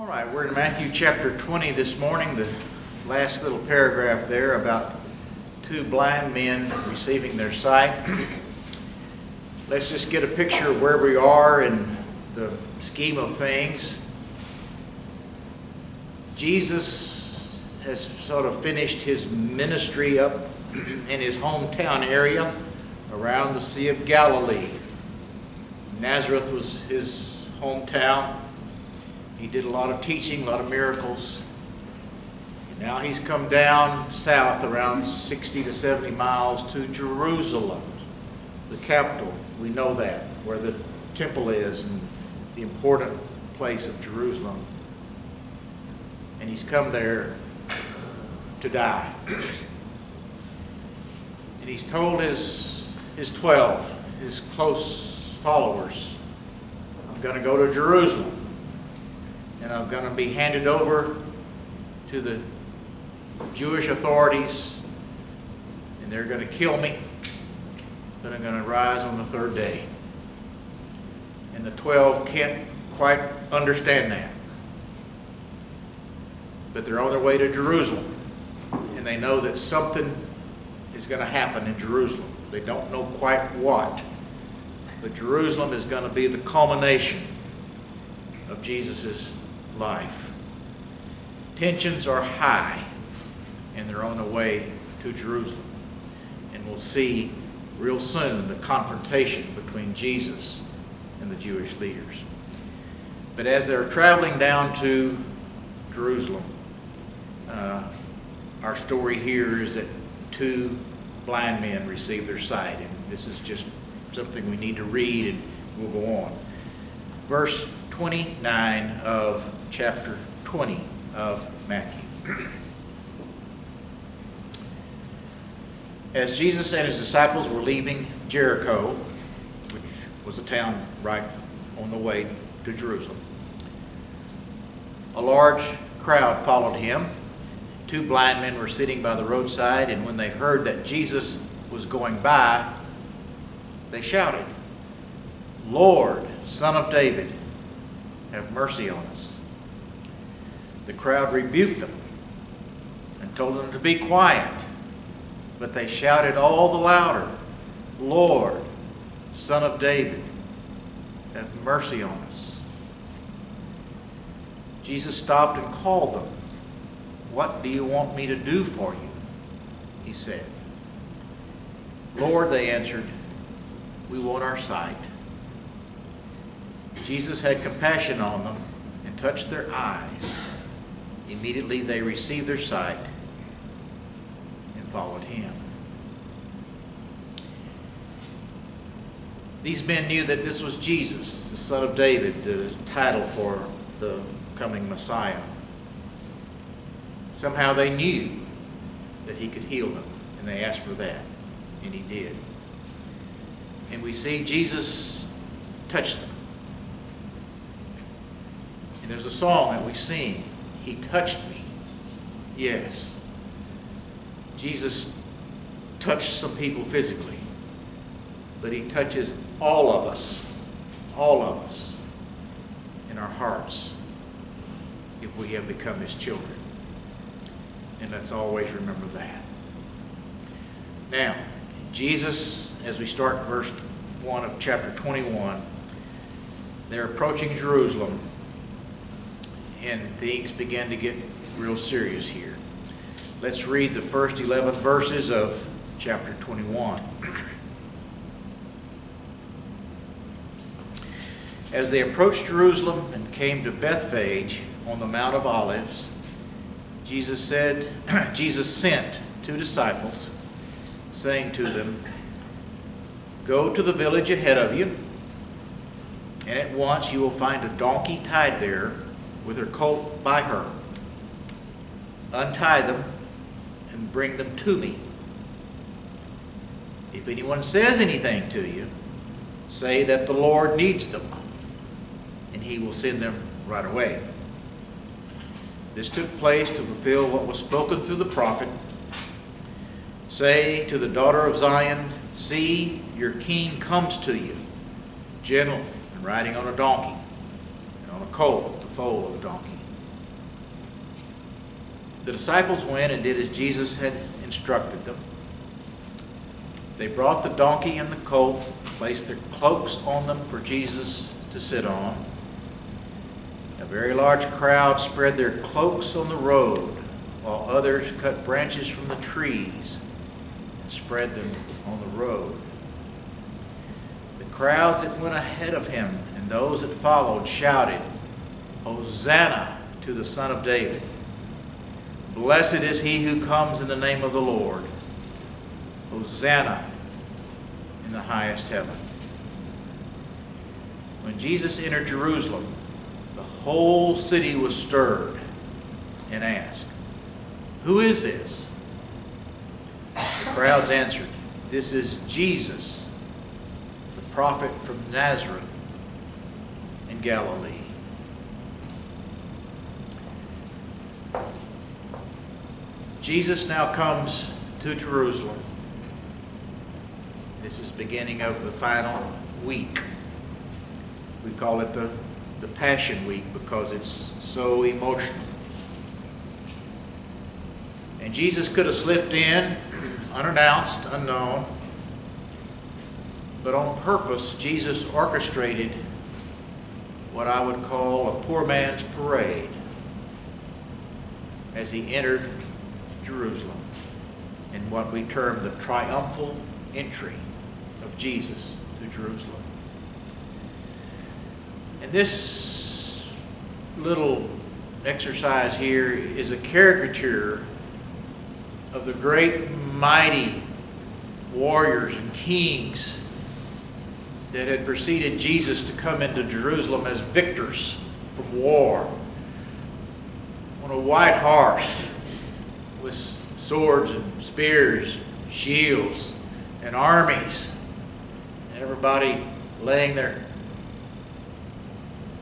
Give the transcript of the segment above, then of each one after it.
right, we're in Matthew chapter 20 this morning, the last little paragraph there about two blind men receiving their sight. Let's just get a picture of where we are in the scheme of things. Jesus has sort of finished his ministry up in his hometown area around the Sea of Galilee. Nazareth was his hometown. He did a lot of teaching, a lot of miracles. And now he's come down south around 60 to 70 miles to Jerusalem, the capital. We know that, where the temple is and the important place of Jerusalem. And he's come there to die. And he's told his 12, his close followers, I'm going to go to Jerusalem. And I'm going to be handed over to the Jewish authorities, and they're going to kill me, but I'm going to rise on the third day. And the 12 can't quite understand that. But they're on their way to Jerusalem, and they know that something is going to happen in Jerusalem. They don't know quite what, but Jerusalem is going to be the culmination of Jesus' life. Tensions are high, and they're on the way to Jerusalem. And we'll see real soon the confrontation between Jesus and the Jewish leaders. But as they're traveling down to Jerusalem, our story here is that two blind men receive their sight. And this is just something we need to read, and we'll go on. Verse 29 of chapter 20 of Matthew. As Jesus and his disciples were leaving Jericho, which was a town right on the way to Jerusalem, a large crowd followed him. Two blind men were sitting by the roadside, and when they heard that Jesus was going by, they shouted, "Lord, Son of David, have mercy on us." The crowd rebuked them and told them to be quiet, but they shouted all the louder, "Lord, Son of David, have mercy on us." Jesus stopped and called them. "What do you want me to do for you?" he said. "Lord," they answered, "we want our sight." Jesus had compassion on them and touched their eyes. Immediately they received their sight and followed him. These men knew that this was Jesus, the Son of David, the title for the coming Messiah. Somehow they knew that he could heal them, and they asked for that, and he did. And we see Jesus touch them. And there's a song that we sing, "He touched me." Yes. Jesus touched some people physically, but he touches all of us in our hearts if we have become his children. And let's always remember that. Now, Jesus, as we start verse 1 of chapter 21, they're approaching Jerusalem, and things begin to get real serious here. Let's read the first 11 verses of chapter 21. As they approached Jerusalem and came to Bethphage on the Mount of Olives, Jesus sent two disciples, saying to them, "Go to the village ahead of you, and at once you will find a donkey tied there with her colt by her. Untie them and bring them to me. If anyone says anything to you, say that the Lord needs them, and he will send them right away." This took place to fulfill what was spoken through the prophet. "Say to the daughter of Zion, see, your king comes to you, gentle and riding on a donkey, and on a colt, the foal of a donkey." the disciples went and did as Jesus had instructed them. They brought the donkey and the colt, placed their cloaks on them for Jesus to sit on. A very large crowd spread their cloaks on the road, while others cut branches from the trees and spread them on the road. The crowds that went ahead of him and those that followed shouted, "Hosanna to the Son of David. Blessed is he who comes in the name of the Lord. Hosanna in the highest heaven." When Jesus entered Jerusalem, the whole city was stirred and asked, "Who is this?" The crowds answered, "This is Jesus, the prophet from Nazareth in Galilee." Jesus now comes to Jerusalem. This is the beginning of the final week. We call it the Passion Week because it's so emotional. And Jesus could have slipped in unannounced, unknown, but on purpose, Jesus orchestrated what I would call a poor man's parade as he entered Jerusalem in what we term the triumphal entry of Jesus to Jerusalem. And this little exercise here is a caricature of the great mighty warriors and kings that had preceded Jesus to come into Jerusalem as victors from war on a white horse with swords and spears, shields, and armies, and everybody laying their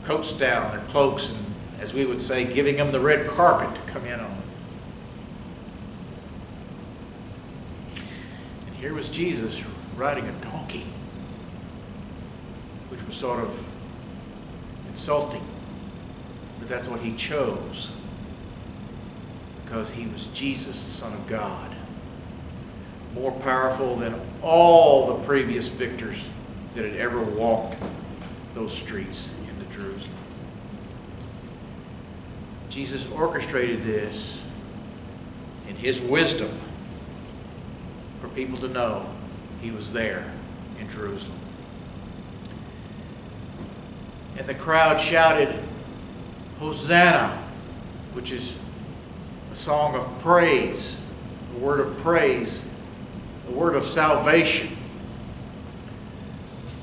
coats down, their cloaks, and as we would say, giving them the red carpet to come in on. And here was Jesus riding a donkey, which was sort of insulting, but that's what he chose, because he was Jesus, the Son of God, more powerful than all the previous victors that had ever walked those streets into Jerusalem. Jesus orchestrated this in his wisdom for people to know he was there in Jerusalem. And the crowd shouted, "Hosanna," which is a song of praise, a word of praise, a word of salvation.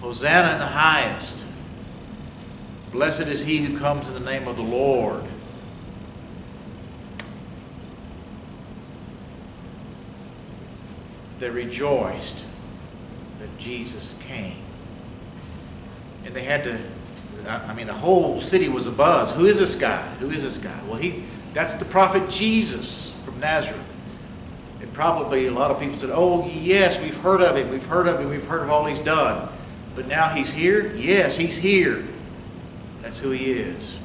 Hosanna in the highest. Blessed is he who comes in the name of the Lord. They rejoiced that Jesus came. And they had to, the whole city was abuzz. Who is this guy? Who is this guy? Well, that's the prophet Jesus from Nazareth. And probably a lot of people said, "Oh, yes, we've heard of him. We've heard of him. We've heard of all he's done. But now he's here? Yes, he's here." That's who he is.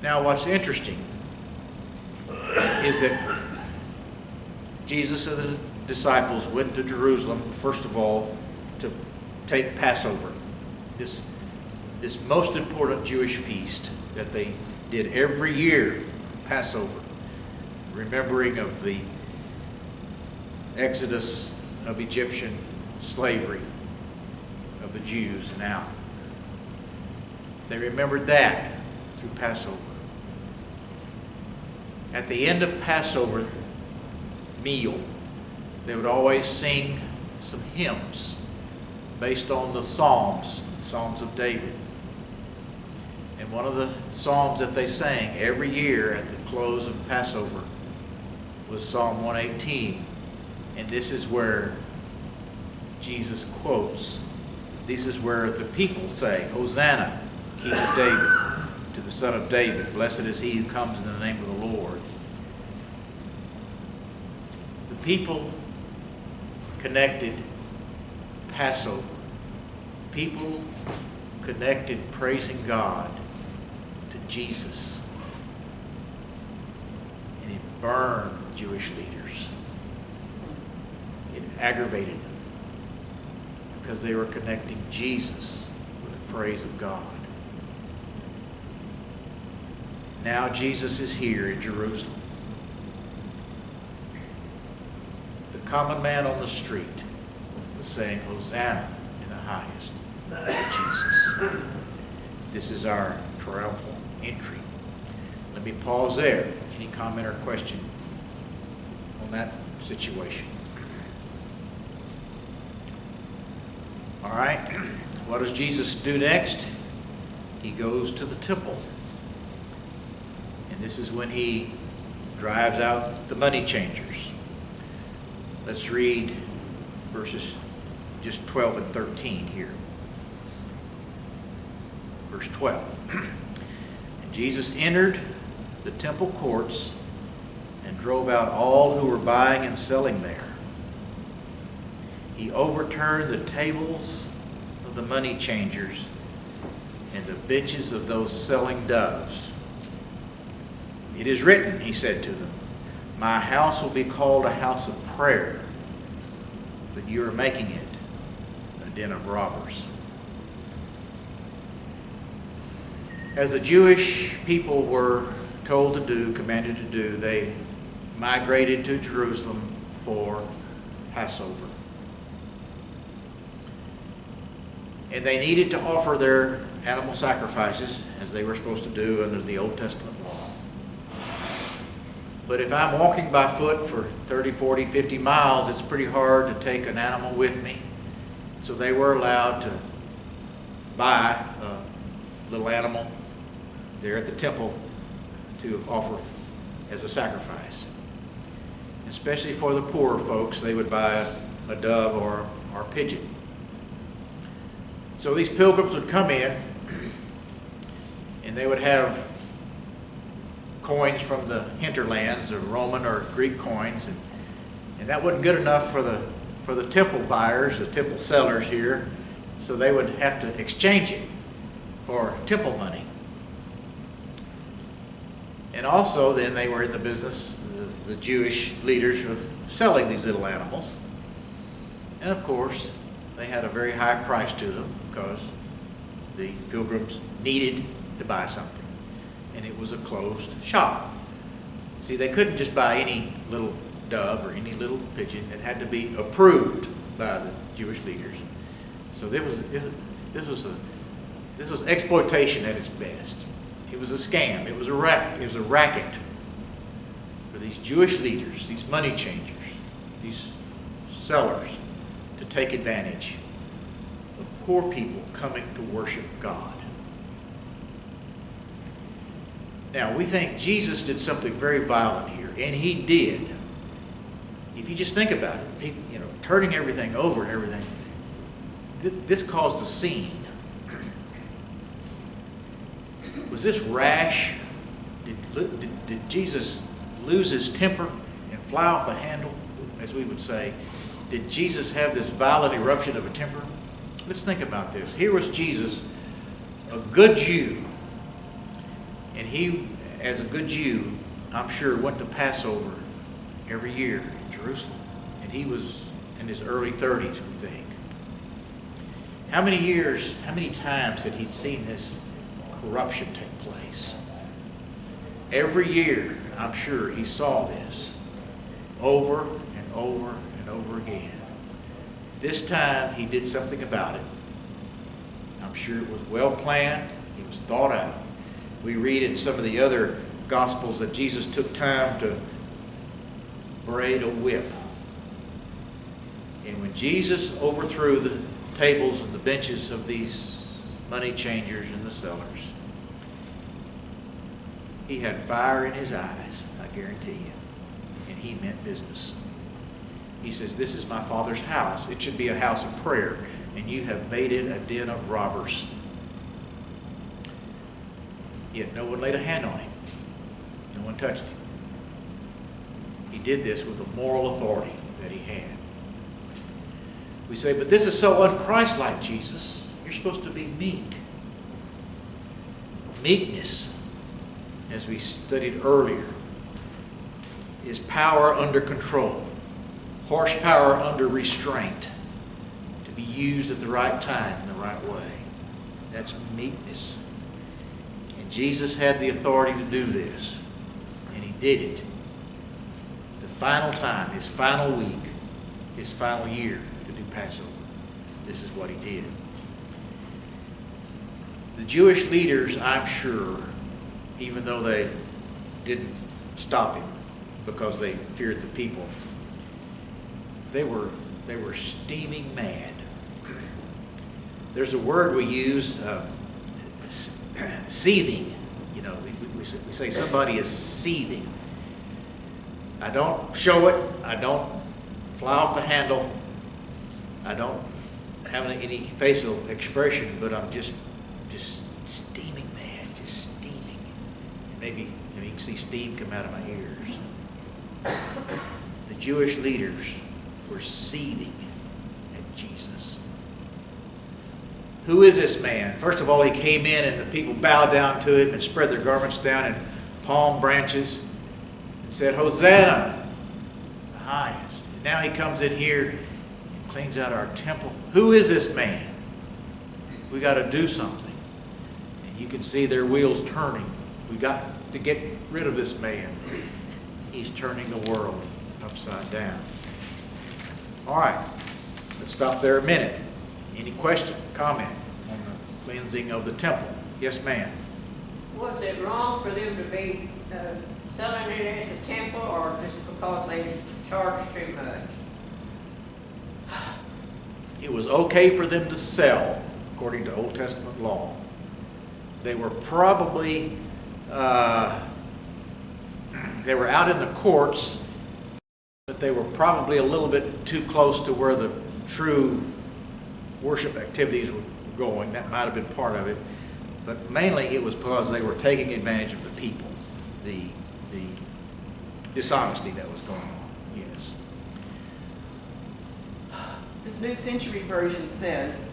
Now, what's interesting is that Jesus and the disciples went to Jerusalem, first of all, to take Passover, this most important Jewish feast that they did every year, Passover, remembering of the exodus of Egyptian slavery of the Jews. Now, they remembered that through Passover. At the end of Passover meal, they would always sing some hymns based on the Psalms of David. And one of the Psalms that they sang every year at the close of Passover was Psalm 118. And this is where Jesus quotes, this is where the people say, "Hosanna, King of David, to the Son of David. Blessed is he who comes in the name of the Lord." The people connected Passover. People connected praising God to Jesus. burned the Jewish leaders. It aggravated them because they were connecting Jesus with the praise of God. Now Jesus is here in Jerusalem. The common man on the street was saying, Hosanna in the highest, Jesus. This is our triumphal entry. Let me pause there. Any comment or question on that situation? All right. What does Jesus do next? He goes to the temple. And this is when he drives out the money changers. Let's read verses just 12 and 13 here. Verse 12. And Jesus entered the temple courts and drove out all who were buying and selling there. He overturned the tables of the money changers and the benches of those selling doves. It is written, he said to them, my house will be called a house of prayer, but you are making it a den of robbers. As the Jewish people were told to do, commanded to do, they migrated to Jerusalem for Passover. And they needed to offer their animal sacrifices, as they were supposed to do under the Old Testament law. But if I'm walking by foot for 30, 40, 50 miles, it's pretty hard to take an animal with me. So they were allowed to buy a little animal there at the temple to offer as a sacrifice. Especially for the poorer folks, they would buy a dove or a pigeon. So these pilgrims would come in and they would have coins from the hinterlands, or Roman or Greek coins, and that wasn't good enough for the temple buyers, the temple sellers here, so they would have to exchange it for temple money. And also then they were in the business, the Jewish leaders, of selling these little animals. And of course, they had a very high price to them because the pilgrims needed to buy something. And it was a closed shop. See, they couldn't just buy any little dove or any little pigeon. It had to be approved by the Jewish leaders. So this was exploitation at its best. It was a scam. It was a racket for these Jewish leaders, these money changers, these sellers, to take advantage of poor people coming to worship God. Now, we think Jesus did something very violent here, and he did. If you just think about it, people, turning everything over and everything, this caused a scene. Was this rash? Did Jesus lose his temper and fly off the handle, as we would say? Did Jesus have this violent eruption of a temper? Let's think about this. Here was Jesus, a good Jew. And he, as a good Jew, I'm sure, went to Passover every year in Jerusalem. And he was in his early 30s, we think. How many times had he seen this corruption take place? Every year, I'm sure, he saw this over and over and over again. This time, he did something about it. I'm sure it was well planned. It was thought out. We read in some of the other Gospels that Jesus took time to braid a whip. And when Jesus overthrew the tables and the benches of these money changers and the sellers, he had fire in his eyes, I guarantee you. And he meant business. He says, this is my Father's house. It should be a house of prayer. And you have made it a den of robbers. Yet no one laid a hand on him. No one touched him. He did this with the moral authority that he had. We say, but this is so un-Christ-like, Jesus. You're supposed to be meek. Meekness, as we studied earlier, is power under control, horsepower under restraint, to be used at the right time in the right way. That's meekness. And Jesus had the authority to do this, and he did it. The final time, his final week, his final year to do Passover. This is what he did. The Jewish leaders, I'm sure, even though they didn't stop him because they feared the people, they were steaming mad. There's a word we use, seething. You know, we say somebody is seething. I don't show it. I don't fly off the handle. I don't have any facial expression, but I'm just steaming mad, just steaming. Maybe you can see steam come out of my ears. The Jewish leaders were seething at Jesus. Who is this man? First of all, he came in and the people bowed down to him and spread their garments down in palm branches and said, "Hosanna, the highest." And now he comes in here and cleans out our temple. Who is this man? We got to do something. And you can see their wheels turning. We got to get rid of this man. He's turning the world upside down. All right, let's stop there a minute. Any question, comment on the cleansing of the temple? Yes, ma'am. Was it wrong for them to be selling it at the temple, or just because they charged too much? It was okay for them to sell, according to Old Testament law. They were probably, they were out in the courts, but they were probably a little bit too close to where the true worship activities were going. That might have been part of it. But mainly it was because they were taking advantage of the people, the dishonesty that was going on. Yes. This New Century Version says,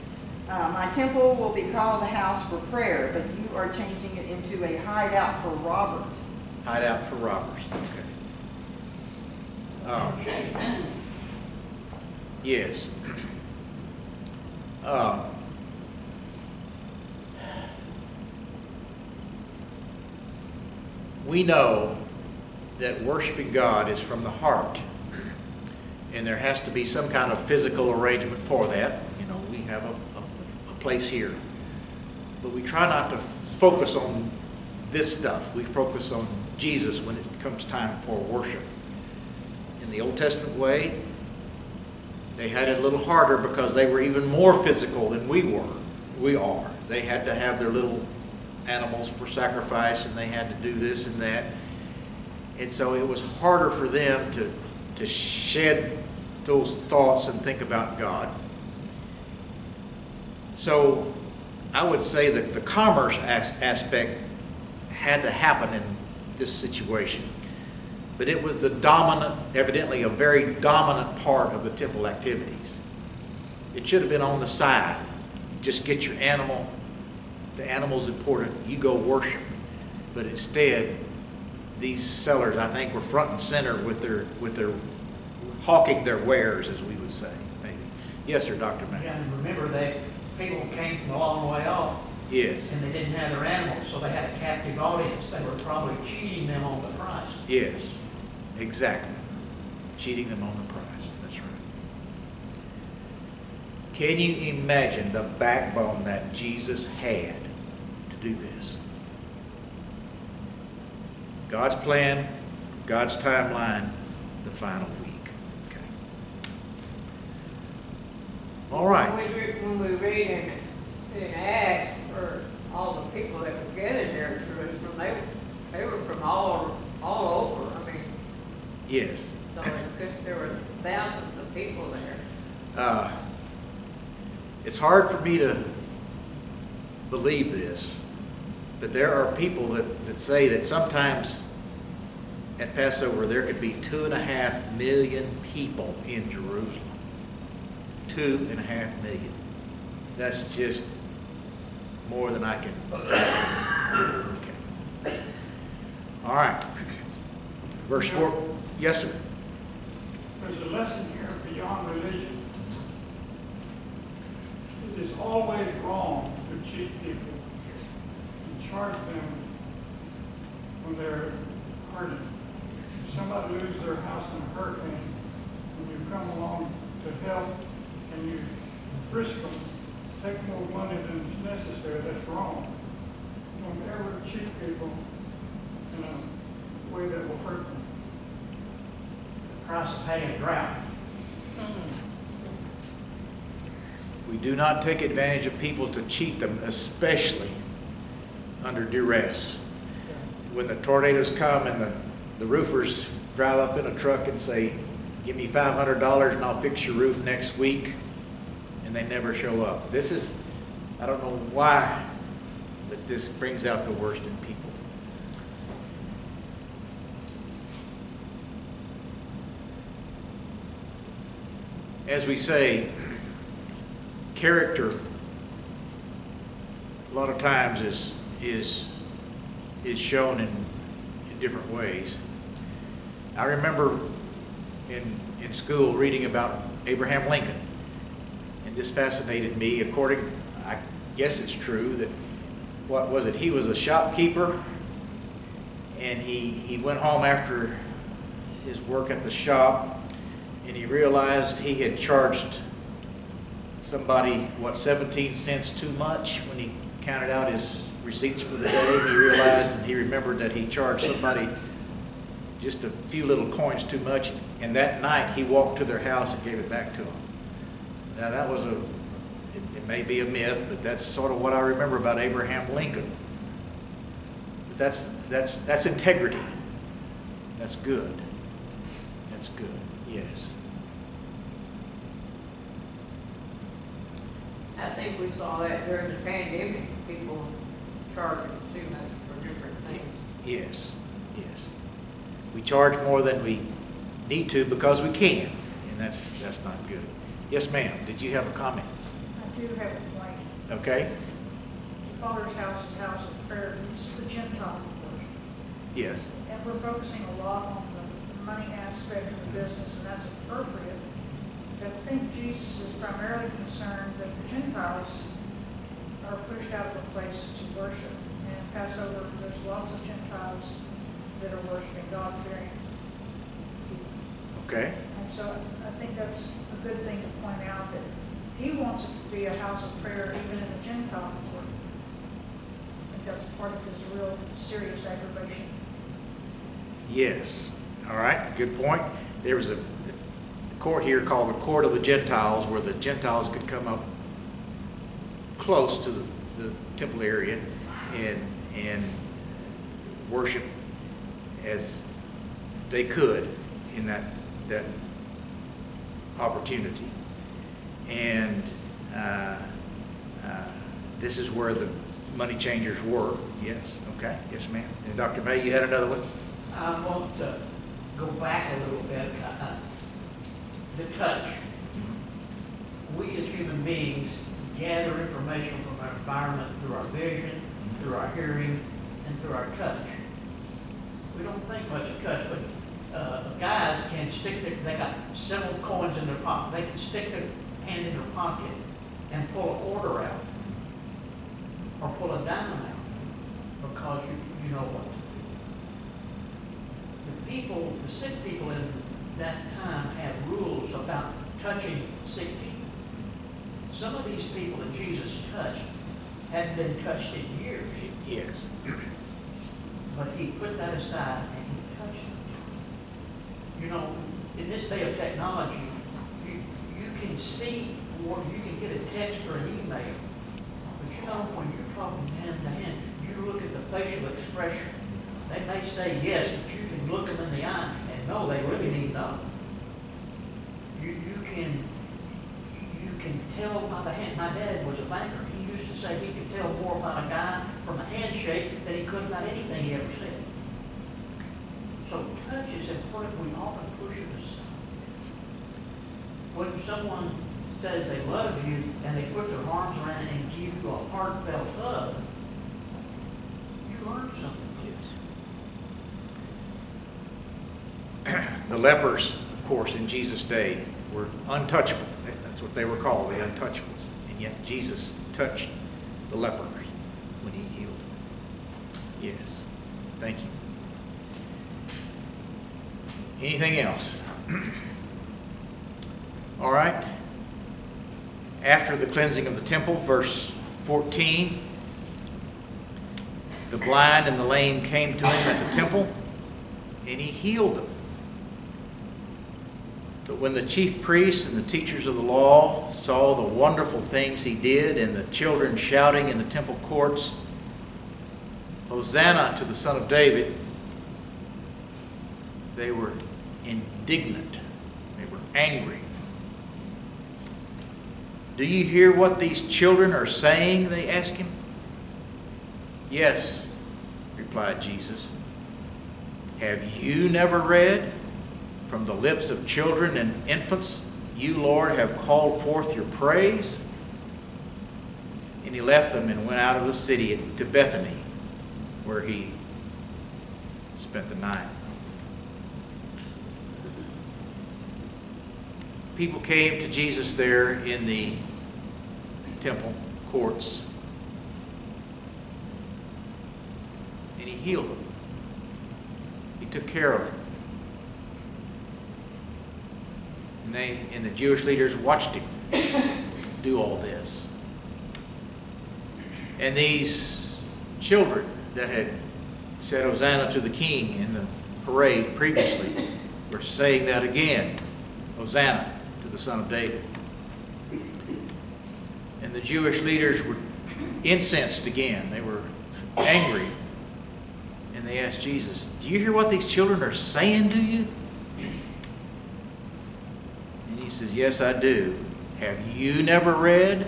my temple will be called a house for prayer, but you are changing it into a hideout for robbers. Hideout for robbers. Okay. Yes. We know that worshiping God is from the heart, and there has to be some kind of physical arrangement for that. You know, we have a place here, but we try not to focus on this stuff. We focus on Jesus when it comes time for worship. In the Old Testament way, they had it a little harder because they were even more physical than we are. They had to have their little animals for sacrifice, and they had to do this and that. And so it was harder for them to shed those thoughts and think about God. So I would say that the commerce aspect had to happen in this situation. But it was the dominant, evidently a very dominant part of the temple activities. It should have been on the side. Just get your animal. The animal's important. You go worship. But instead, these sellers, I think, were front and center with their hawking their wares, as we would say, maybe. Yes, sir, Dr. Mack. Yeah, and remember that people came from a long way off. Yes. And they didn't have their animals, so they had a captive audience. They were probably cheating them on the price. Yes, exactly. Cheating them on the price. That's right. Can you imagine the backbone that Jesus had to do this? God's plan, God's timeline, the final week. Okay. All right. When we read in Acts, for all the people that were gathered there in Jerusalem, they were from all over. I mean, Yes. so there were thousands of people there. It's hard for me to believe this, but there are people that say that sometimes at Passover there could be 2.5 million people in Jerusalem. 2.5 million. That's just more than I can. Okay. All right. Verse 4. Yes, sir. There's a lesson here beyond religion. It is always wrong to cheat people and charge them when they're hurting. If somebody loses their house in a hurricane, and you come along to help and you frisk them, take more money than is necessary, that's wrong. Don't ever cheat people in a way that will hurt them. The price of paying a drought. We do not take advantage of people to cheat them, especially under duress. When the tornadoes come and the roofers drive up in a truck and say, give me $500 and I'll fix your roof next week, and they never show up. This is, I don't know why, but this brings out the worst in people. As we say, character a lot of times is shown in different ways. I remember in school reading about Abraham Lincoln, and this fascinated me. According, I guess it's true, that, what was it, he was a shopkeeper, and he went home after his work at the shop, and he realized he had charged somebody, 17 cents too much when he counted out his receipts for the day. He realized and he remembered that he charged somebody just a few little coins too much, and that night he walked to their house and gave it back to them. Now that was it may be a myth, but that's sort of what I remember about Abraham Lincoln. But that's integrity. That's good. That's good, yes. I think we saw that during the pandemic, people charging too much for different things. Yes, yes. We charge more than we need to because we can, and that's not good. Yes, ma'am. Did you have a comment? I do have a point. Okay. The Father's house is a house of prayer. It's the Gentile worship. Yes. And we're focusing a lot on the money aspect of the business, and that's appropriate. But I think Jesus is primarily concerned that the Gentiles are pushed out of a place to worship. And in Passover, there's lots of Gentiles that are worshiping God-fearing people. Okay. And so I think that's a good thing to point out, that he wants it to be a house of prayer even in the Gentile court. I think that's part of his real serious aggravation. Yes. All right. Good point. There was a court here called the Court of the Gentiles, where the Gentiles could come up close to the temple area and worship as they could in that opportunity. And this is where the money changers were. Yes. Okay. Yes, ma'am. And Dr. May, you had another one? I want to go back a little bit. The touch. We as human beings gather information from our environment through our vision, through our hearing, and through our touch. We don't think much of touch, but guys can they got several coins in their pocket. They can stick their hand in their pocket and pull a quarter out or pull a dime out because you know what to do. The sick people in that time had rules about touching sick people. Some of these people that Jesus touched hadn't been touched in years, Yes. but he put that aside and he touched them. You know, in this day of technology, you can see, or you can get a text or an email, but you know, when you're talking hand to hand, you look at the facial expression. They may say yes, but you can look them in the eye and know they really need no. You can tell by the hand. My dad was a banker. He used to say he could tell more about a guy from a handshake than he could about anything he ever said. So touch is important. We often push it aside. When someone says they love you and they put their arms around it and give you a heartfelt hug, you learn something. Yes. The lepers, of course, in Jesus' day were untouchable. That's what they were called, the untouchables. And yet Jesus touched the lepers when he healed them. Yes. Thank you. Anything else? All right. After the cleansing of the temple, verse 14, the blind and the lame came to him at the temple, and he healed them. But when the chief priests and the teachers of the law saw the wonderful things he did, and the children shouting in the temple courts, "Hosanna to the Son of David," they were indignant. They were angry. "Do you hear what these children are saying?" they asked him. "Yes," replied Jesus. "Have you never read, 'From the lips of children and infants, you, Lord, have called forth your praise'?" And he left them and went out of the city to Bethany, where he spent the night. People came to Jesus there in the temple courts, and he healed them. He took care of them. And the Jewish leaders watched him do all this. And these children that had said "Hosanna to the King" in the parade previously were saying that again, "Hosanna to the Son of David." And the Jewish leaders were incensed again. They were angry. And they asked Jesus, "Do you hear what these children are saying to you?" And he says, "Yes, I do. Have you never read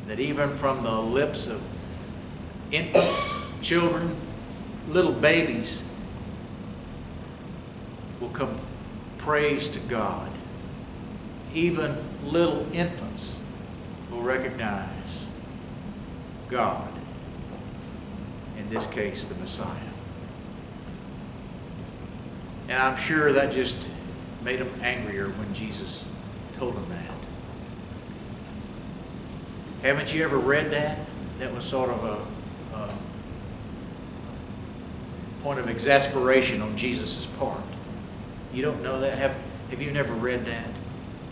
that even from the lips of infants, children, little babies will come praise to God? Even little infants will recognize God, in this case, the Messiah." And I'm sure that just made them angrier when Jesus told them that. Haven't you ever read that? That was sort of a point of exasperation on Jesus' part. You don't know that? Have you never read that?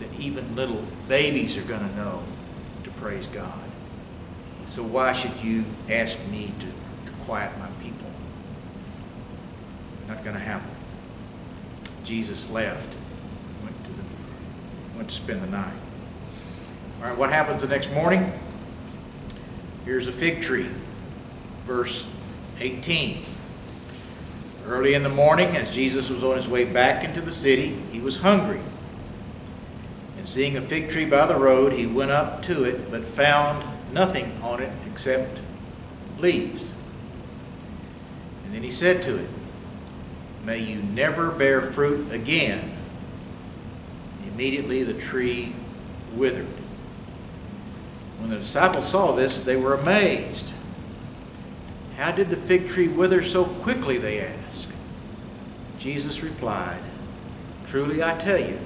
That even little babies are going to know to praise God. So why should you ask me to quiet my people? Not going to happen. Jesus left, went to spend the night. All right, what happens the next morning? Here's a fig tree, verse 18. Early in the morning, as Jesus was on his way back into the city, he was hungry. And seeing a fig tree by the road, he went up to it, but found nothing on it except leaves. And then he said to it, "May you never bear fruit again." Immediately the tree withered. When the disciples saw this, they were amazed. "How did the fig tree wither so quickly?" they asked. Jesus replied, "Truly I tell you,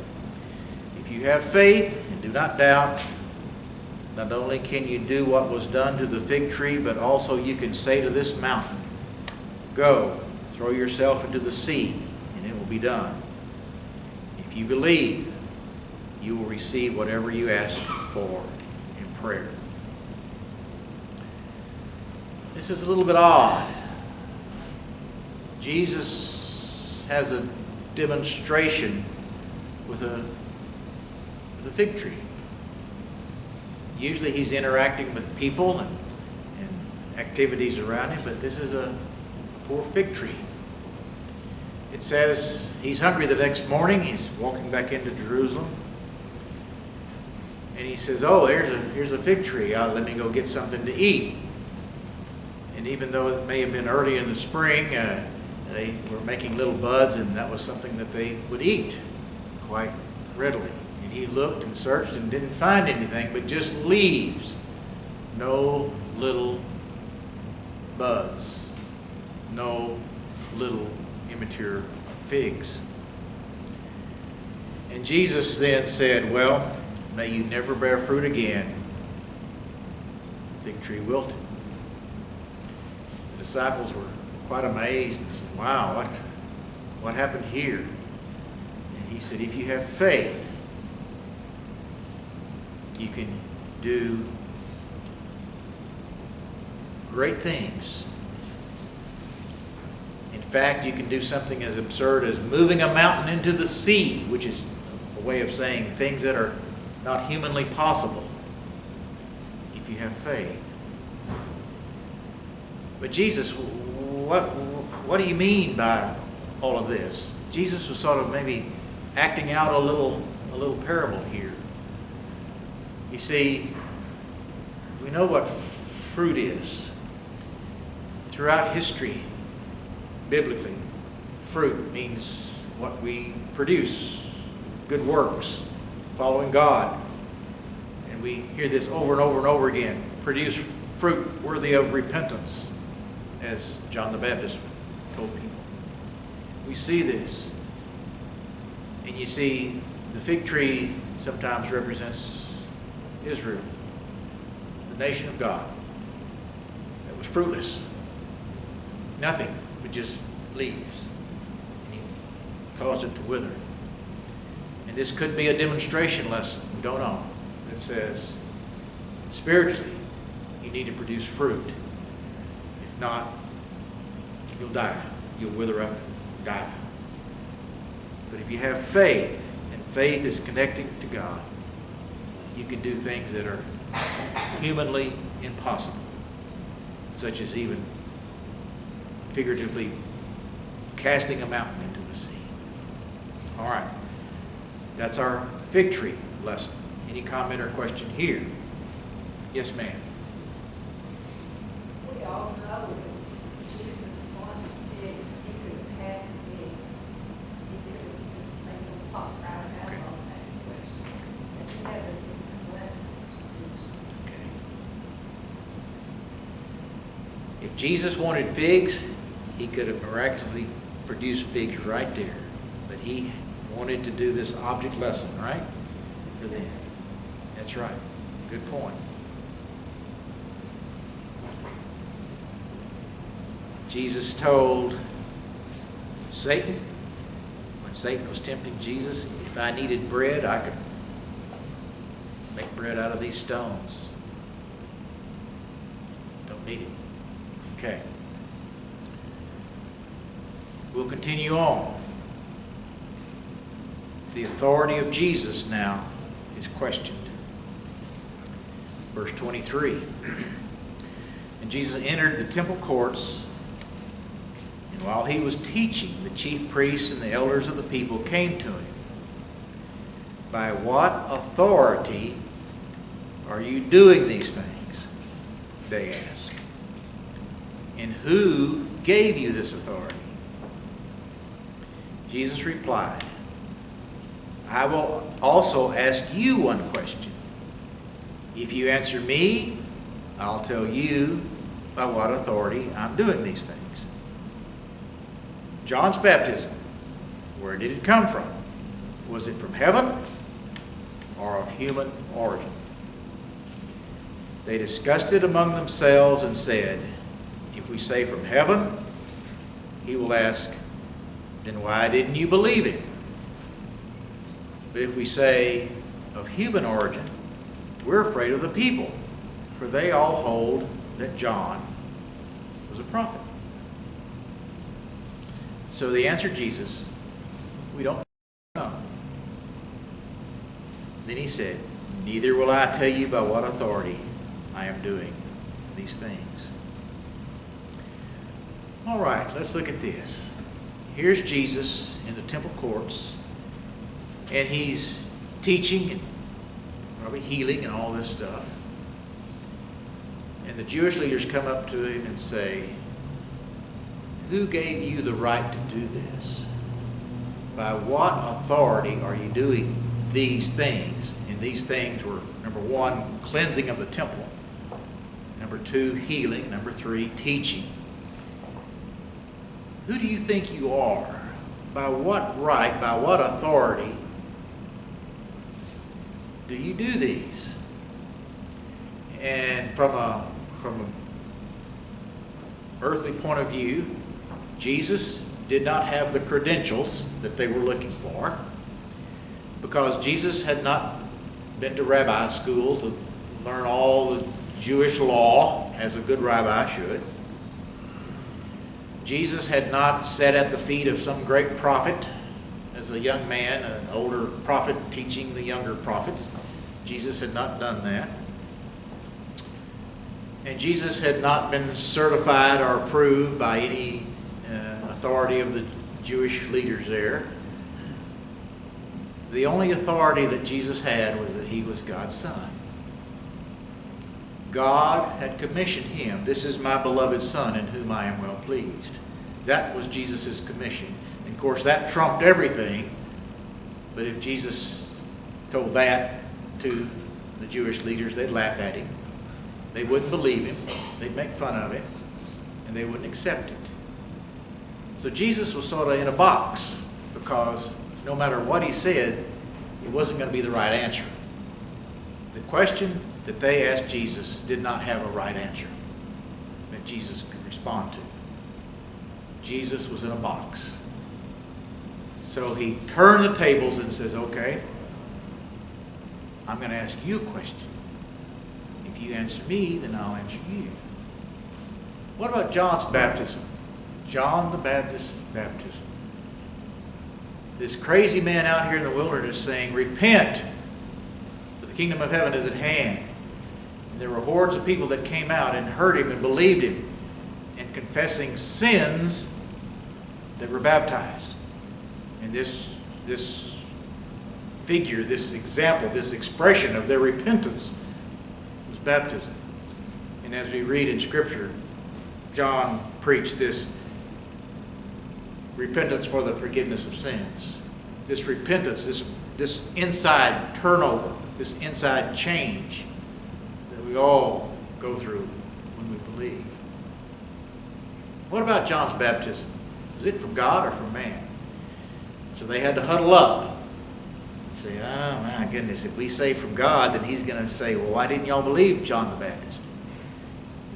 if you have faith and do not doubt, not only can you do what was done to the fig tree, but also you can say to this mountain, 'Go, throw yourself into the sea,' and it will be done. If you believe, you will receive whatever you ask for in prayer." This is a little bit odd. Jesus has a demonstration with a fig tree. Usually he's interacting with people and activities around him, but this is a poor fig tree. It says he's hungry the next morning. He's walking back into Jerusalem. And he says, "Oh, here's a fig tree. Let me go get something to eat." And even though it may have been early in the spring, they were making little buds, and that was something that they would eat quite readily. And he looked and searched and didn't find anything but just leaves. No little buds. No little immature figs. And Jesus then said, well, may you never bear fruit again. The fig tree wilted. The disciples were quite amazed and said, wow, what happened here? And he said, if you have faith, you can do great things. In fact, you can do something as absurd as moving a mountain into the sea, which is a way of saying things that are not humanly possible if you have faith. But Jesus, what do you mean by all of this? Jesus was sort of maybe acting out a little parable here. You see, we know what fruit is. Throughout history, biblically, fruit means what we produce, good works, following God. And we hear this over and over and over again. Produce fruit worthy of repentance, as John the Baptist told people. We see this. And you see, the fig tree sometimes represents Israel, the nation of God. It was fruitless. Nothing but just leaves. And he caused it to wither. And this could be a demonstration lesson, we don't know, that says, spiritually, you need to produce fruit. If not, you'll die. You'll wither up and die. But if you have faith, and faith is connected to God, you can do things that are humanly impossible, such as even figuratively casting a mountain into the sea. All right. That's our fig tree lesson. Any comment or question here? Yes, ma'am. We all know that Jesus wanted figs. He could have had figs. He could have just made them pop right out Okay. on that question. But he had a different lesson to teach us. If Jesus wanted figs, he could have miraculously produced figs right there. But he wanted to do this object lesson, right? For them. That's right. Good point. Jesus told Satan, when Satan was tempting Jesus, if I needed bread, I could make bread out of these stones. Don't need it. Okay. We'll continue on. The authority of Jesus now is questioned. Verse 23. And Jesus entered the temple courts, and while he was teaching, the chief priests and the elders of the people came to him. By what authority are you doing these things? They asked. And who gave you this authority? Jesus replied, I will also ask you one question. If you answer me, I'll tell you by what authority I'm doing these things. John's baptism, where did it come from? Was it from heaven or of human origin? They discussed it among themselves and said, if we say from heaven, he will ask, then why didn't you believe him? But if we say of human origin, we're afraid of the people, for they all hold that John was a prophet. So they answered Jesus, we don't know. Then he said, neither will I tell you by what authority I am doing these things. All right, let's look at this. Here's Jesus in the temple courts, and he's teaching and probably healing and all this stuff. And the Jewish leaders come up to him and say, who gave you the right to do this? By what authority are you doing these things? And these things were, number one, cleansing of the temple. Number two, healing. Number three, teaching. Who do you think you are? By what right, by what authority do you do these? And from a earthly point of view, Jesus did not have the credentials that they were looking for, because Jesus had not been to rabbi school to learn all the Jewish law as a good rabbi should. Jesus had not sat at the feet of some great prophet as a young man, an older prophet teaching the younger prophets. Jesus had not done that. And Jesus had not been certified or approved by any authority of the Jewish leaders there. The only authority that Jesus had was that he was God's Son. God had commissioned him. This is my beloved Son in whom I am well pleased. That was Jesus' commission. And of course, that trumped everything. But if Jesus told that to the Jewish leaders, they'd laugh at him. They wouldn't believe him. They'd make fun of him. And they wouldn't accept it. So Jesus was sort of in a box, because no matter what he said, it wasn't going to be the right answer. The question that they asked Jesus did not have a right answer that Jesus could respond to. Jesus was in a box. So he turned the tables and says, okay, I'm going to ask you a question. If you answer me, then I'll answer you. What about John's baptism? John the Baptist's baptism. This crazy man out here in the wilderness saying, repent, for the kingdom of heaven is at hand. And there were hordes of people that came out and heard him and believed him, and confessing sins that were baptized. And this figure, this example, this expression of their repentance was baptism. And as we read in Scripture, John preached this repentance for the forgiveness of sins. This repentance, this inside turnover, this inside change that we all go through when we believe. What about John's baptism? Was it from God or from man? So they had to huddle up and say, oh my goodness, if we say from God, then he's going to say, well, why didn't y'all believe John the Baptist?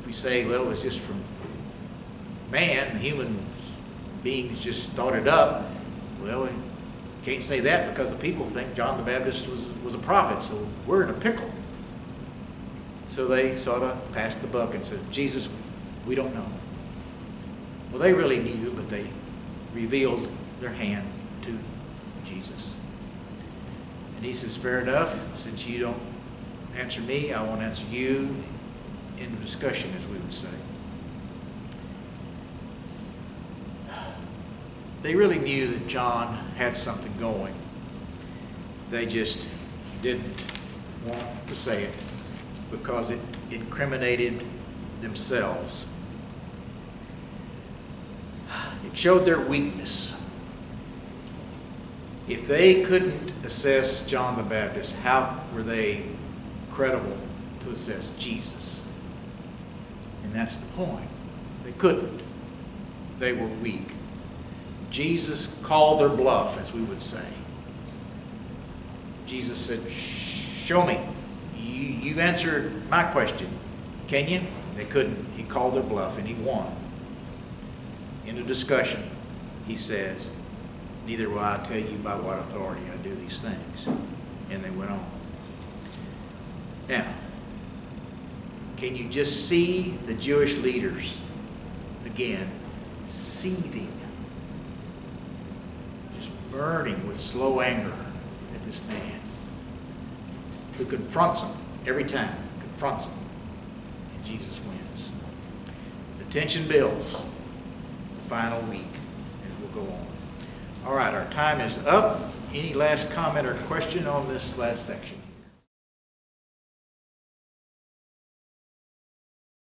If we say, well, it was just from man, human beings just thought it up, well, we can't say that because the people think John the Baptist was a prophet, so we're in a pickle. So they sort of passed the buck and said, Jesus, we don't know. Well, they really knew, but they revealed their hand to Jesus. And he says, fair enough, since you don't answer me, I won't answer you. End of discussion, as we would say. They really knew that John had something going. They just didn't want to say it because it incriminated themselves. It showed their weakness. If they couldn't assess John the Baptist, how were they credible to assess Jesus? And that's the point. They couldn't. They were weak. Jesus called their bluff, as we would say. Jesus said, show me. You answered my question. Can you? They couldn't. He called their bluff and he won. In a discussion, he says, neither will I tell you by what authority I do these things. And they went on. Now, can you just see the Jewish leaders, again, seething, just burning with slow anger at this man who confronts them every time, confronts them, and Jesus wins. The tension builds the final week as we'll go on. All right, our time is up. Any last comment or question on this last section?